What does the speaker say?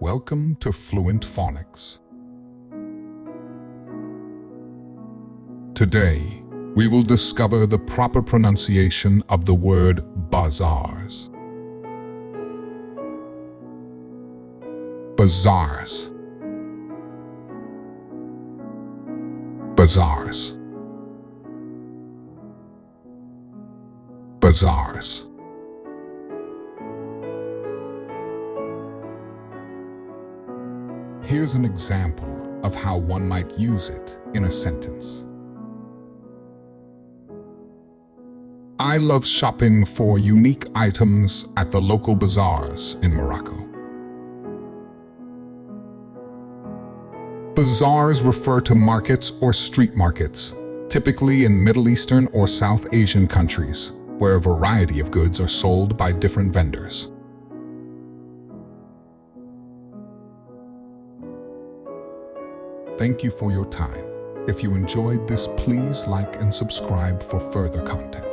Welcome to Fluent Phonics. Today, we will discover the proper pronunciation of the word bazaars. Bazaars. Bazaars. Bazaars. Here's an example of how one might use it in a sentence. I love shopping for unique items at the local bazaars in Morocco. Bazaars refer to markets or street markets, typically in Middle Eastern or South Asian countries, where a variety of goods are sold by different vendors. Thank you for your time. If you enjoyed this, please like and subscribe for further content.